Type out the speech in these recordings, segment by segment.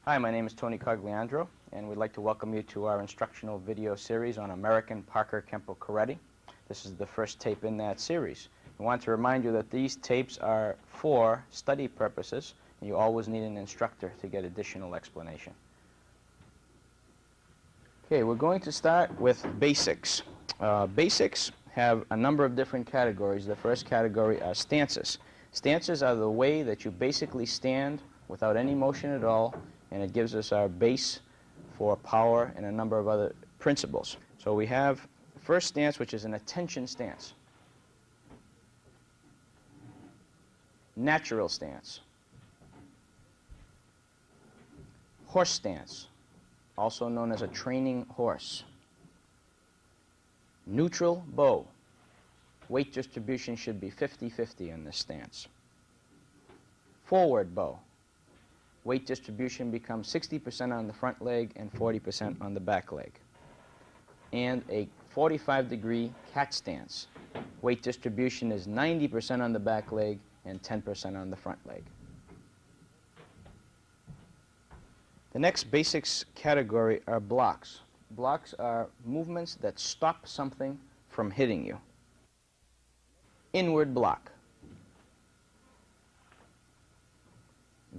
Hi, my name is Tony Cogliandro, and we'd like to welcome you to our instructional video series on American Parker Kenpo Karate. This is the first tape in that series. We want to remind you that these tapes are for study purposes, and you always need an instructor to get additional explanation. Okay, we're going to start with basics. Basics have a number of different categories. The first category are stances. Stances are the way that you basically stand without any motion at all, and it gives us our base for power and a number of other principles. So we have the first stance, which is an attention stance. Natural stance. Horse stance, also known as a training horse. Neutral bow. Weight distribution should be 50-50 in this stance. Forward bow. Weight distribution becomes 60% on the front leg and 40% on the back leg. And a 45-degree cat stance. Weight distribution is 90% on the back leg and 10% on the front leg. The next basics category are blocks. Blocks are movements that stop something from hitting you. Inward block.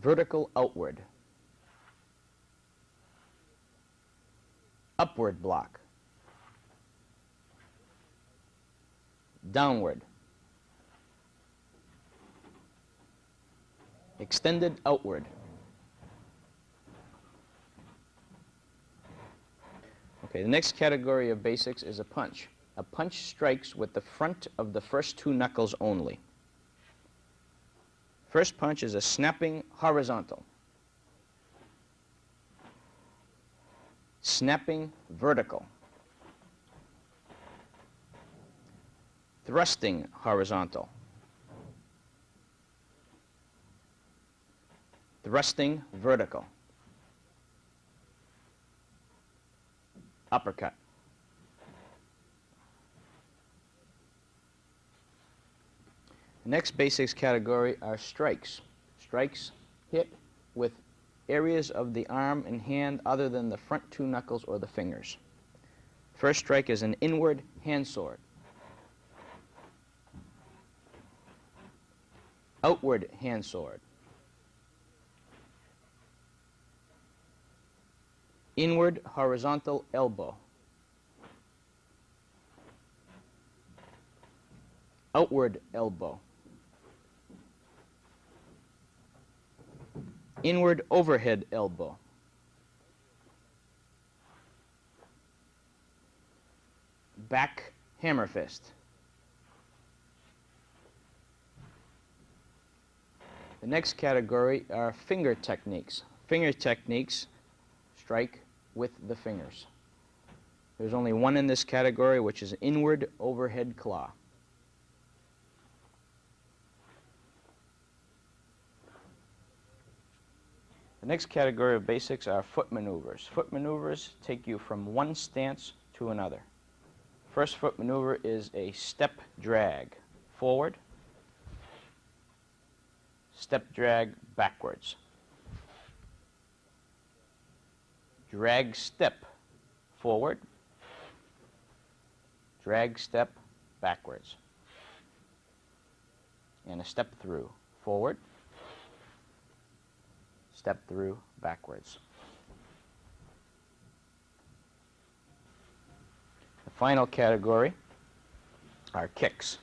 Vertical outward. Upward block. Downward. Extended outward. Okay, the next category of basics is a punch. A punch strikes with the front of the first two knuckles only. First punch is a snapping horizontal. Snapping vertical. Thrusting horizontal. Thrusting vertical. Uppercut. The next basics category are strikes. Strikes hit with areas of the arm and hand other than the front two knuckles or the fingers. First strike is an inward hand sword. Outward hand sword. Inward horizontal elbow. Outward elbow. Inward overhead elbow. Back hammer fist. The next category are finger techniques. Finger techniques strike with the fingers. There's only one in this category, which is inward overhead claw. The next category of basics are foot maneuvers. Foot maneuvers take you from one stance to another. First foot maneuver is a step drag forward, step drag backwards. Drag step forward, drag step backwards. And a step through forward, step through backwards. The final category are kicks.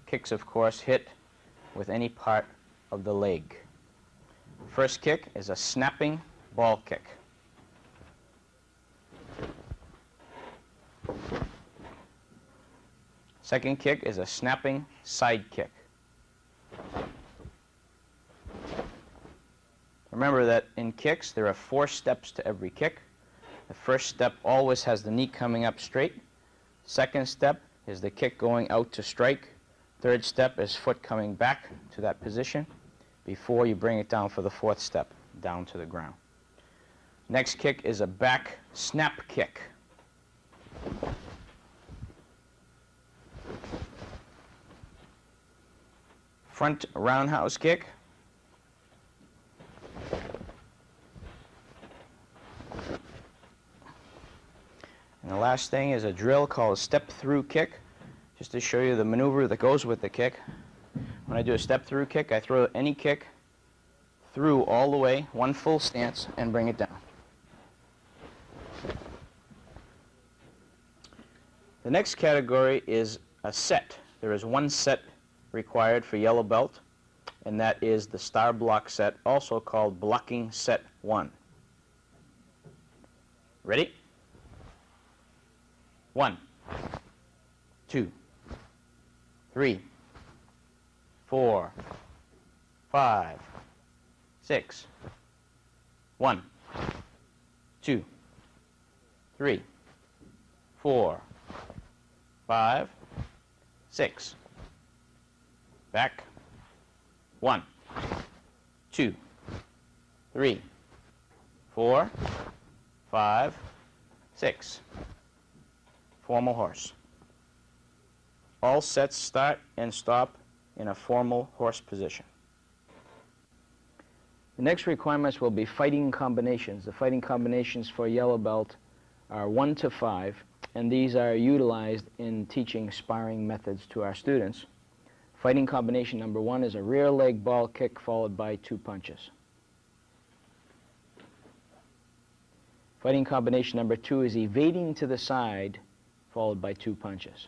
Kicks, of course, hit with any part of the leg. First kick is a snapping ball kick. Second kick is a snapping side kick. Remember that in kicks, there are 4 steps to every kick. The first step always has the knee coming up straight. Second step is the kick going out to strike. Third step is foot coming back to that position before you bring it down for the fourth step, down to the ground. Next kick is a back snap kick. Front roundhouse kick. last thing is a drill called a step-through kick, just to show you the maneuver that goes with the kick. When I do a step-through kick, I throw any kick through all the way, one full stance, and bring it down. The next category is a set. There is one set required for yellow belt, and that is the star block set, also called blocking set 1. Ready? 1, 2, 3, 4, 5, 6. 1, 2, 3, 4, 5, 6. Back. 1, 2, 3, 4, 5, 6. Formal horse. All sets start and stop in a formal horse position. The next requirements will be fighting combinations. The fighting combinations for yellow belt are 1 to 5, and these are utilized in teaching sparring methods to our students. Fighting combination number 1 is a rear leg ball kick followed by 2 punches. Fighting combination number 2 is evading to the side followed by 2 punches.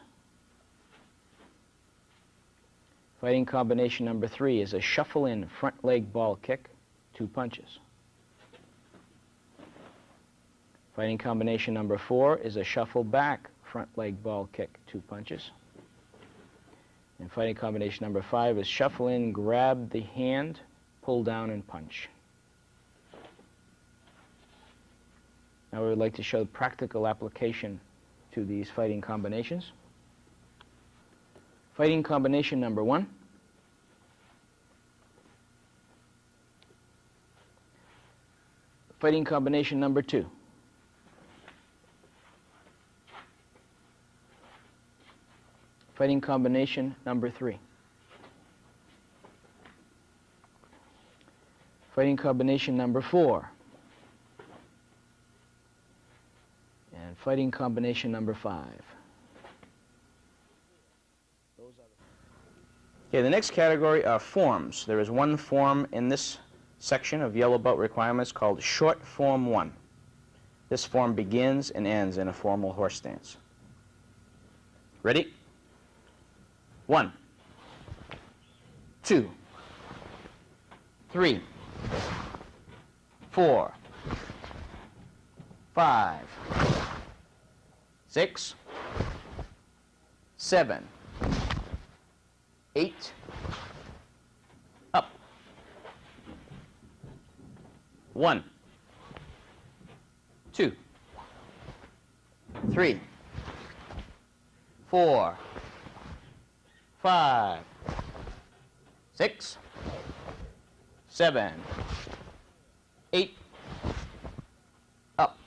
Fighting combination number 3 is a shuffle in front leg ball kick, 2 punches. Fighting combination number 4 is a shuffle back front leg ball kick, 2 punches. And fighting combination number 5 is shuffle in, grab the hand, pull down, and punch. Now we would like to show practical application to these fighting combinations. Fighting combination number 1. Fighting combination number 2. Fighting combination number 3. Fighting combination number 4. And fighting combination number 5. Okay, the next category are forms. There is one form in this section of yellow belt requirements called short form 1. This form begins and ends in a formal horse stance. Ready? 1, 2, 3, 4, 5, 6, 7, 8, up. 1, 2, 3, 4, 5, 6, 7, 8, up.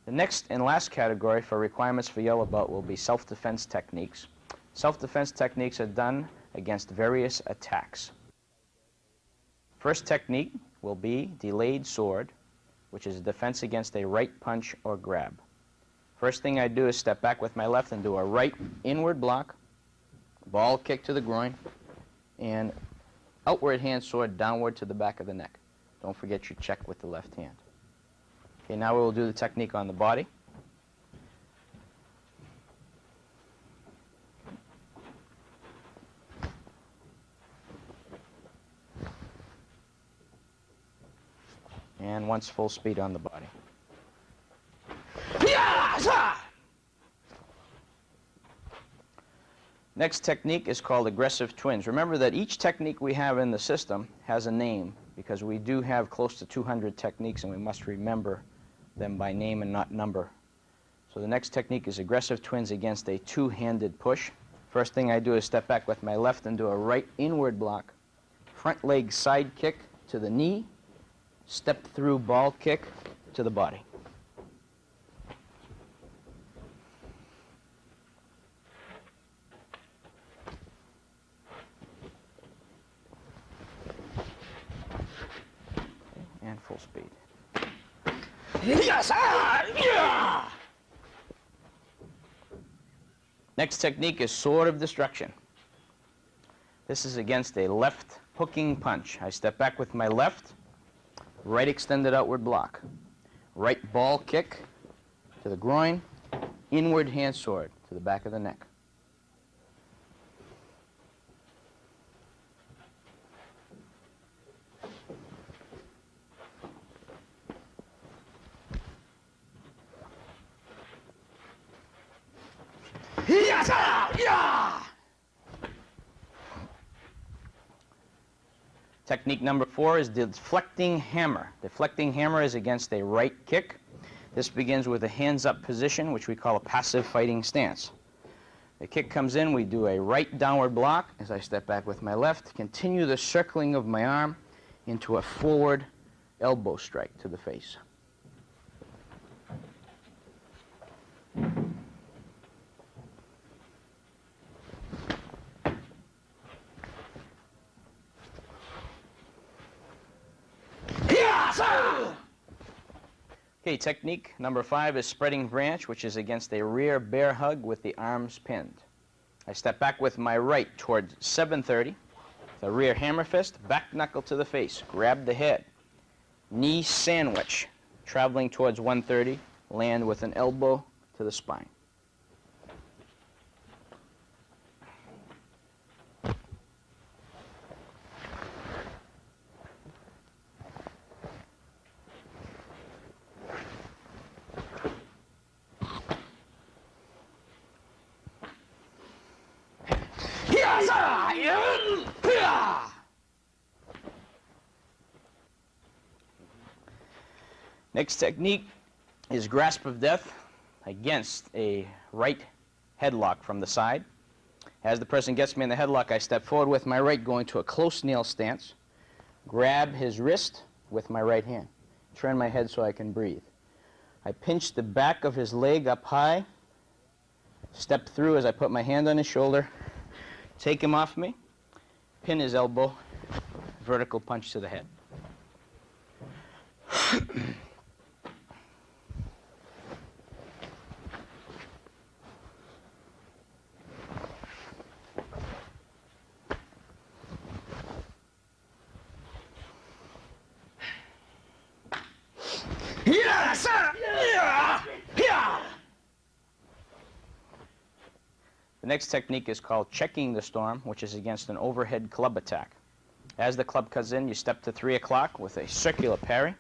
The next and last category for requirements for yellow belt will be self-defense techniques. Self-defense techniques are done against various attacks. First technique will be delayed sword, which is a defense against a right punch or grab. First thing I do is step back with my left and do a right inward block, ball kick to the groin, and outward hand sword downward to the back of the neck. Don't forget your check with the left hand. Okay, now we will do the technique on the body. And once full speed on the body. Next technique is called aggressive twins. Remember that each technique we have in the system has a name, because we do have close to 200 techniques and we must remember them by name and not number. So the next technique is aggressive twins against a two-handed push. First thing I do is step back with my left and do a right inward block, front leg side kick to the knee, step through ball kick to the body. And full speed. Next technique is sword of destruction. This is against a left hooking punch. I step back with my left, right extended outward block. Right ball kick to the groin, inward hand sword to the back of the neck. Technique number 4 is deflecting hammer. Deflecting hammer is against a right kick. This begins with a hands up position, which we call a passive fighting stance. The kick comes in, we do a right downward block as I step back with my left, continue the circling of my arm into a forward elbow strike to the face. Okay, technique number 5 is spreading branch, which is against a rear bear hug with the arms pinned. I step back with my right towards 730, the rear hammer fist, back knuckle to the face, grab the head, knee sandwich, traveling towards 130, land with an elbow to the spine. Next technique is grasp of death against a right headlock from the side. As the person gets me in the headlock, I step forward with my right, going to a close nail stance, grab his wrist with my right hand, turn my head so I can breathe. I pinch the back of his leg up high, step through as I put my hand on his shoulder, take him off me, pin his elbow, vertical punch to the head. The next technique is called checking the storm, which is against an overhead club attack. As the club comes in, you step to 3 o'clock with a circular parry,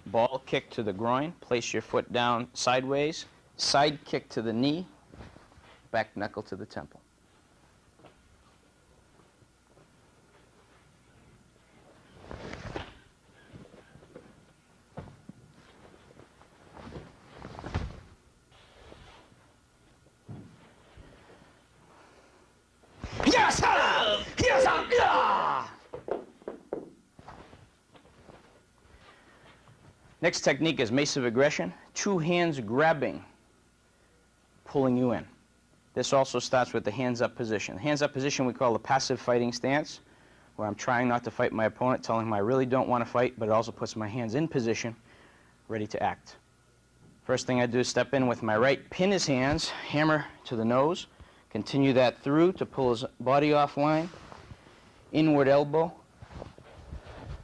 ball kick to the groin, place your foot down sideways, side kick to the knee, back knuckle to the temple. Next technique is mace of aggression, 2 hands grabbing, pulling you in. This also starts with the hands up position. The hands up position we call a passive fighting stance, where I'm trying not to fight my opponent, telling him I really don't want to fight, but it also puts my hands in position, ready to act. First thing I do is step in with my right, pin his hands, hammer to the nose, continue that through to pull his body offline, inward elbow,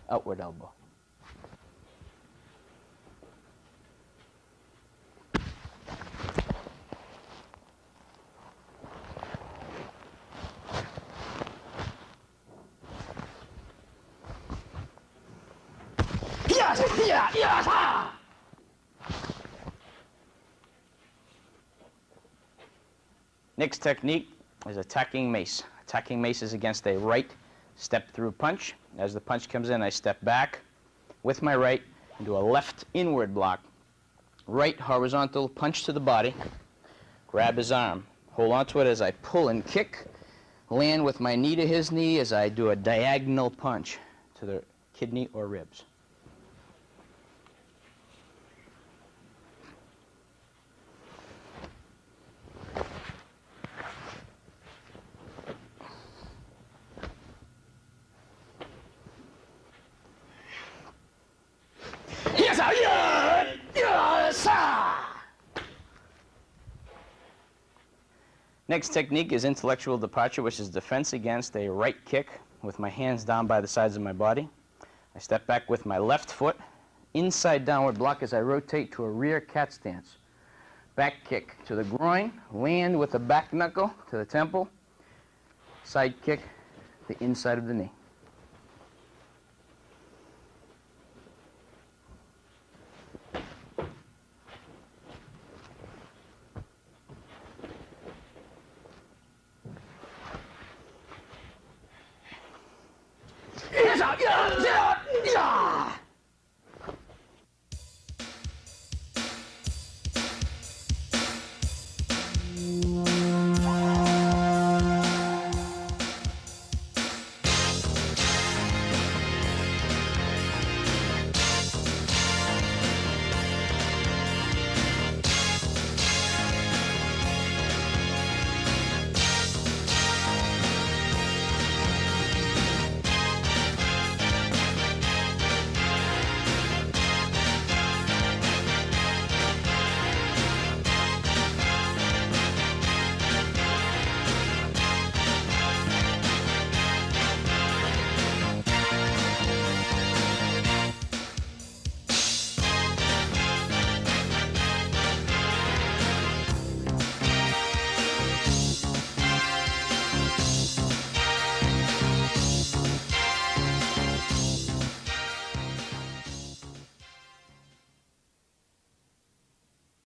outward elbow. Next technique is attacking mace. Attacking mace is against a right step through punch. As the punch comes in, I step back with my right and do a left inward block. Right horizontal punch to the body, grab his arm, hold on to it as I pull and kick, land with my knee to his knee as I do a diagonal punch to the kidney or ribs. Next technique is intellectual departure, which is defense against a right kick with my hands down by the sides of my body. I step back with my left foot, inside downward block as I rotate to a rear cat stance. Back kick to the groin, land with the back knuckle to the temple, side kick, the inside of the knee. Hands out, get out, get out!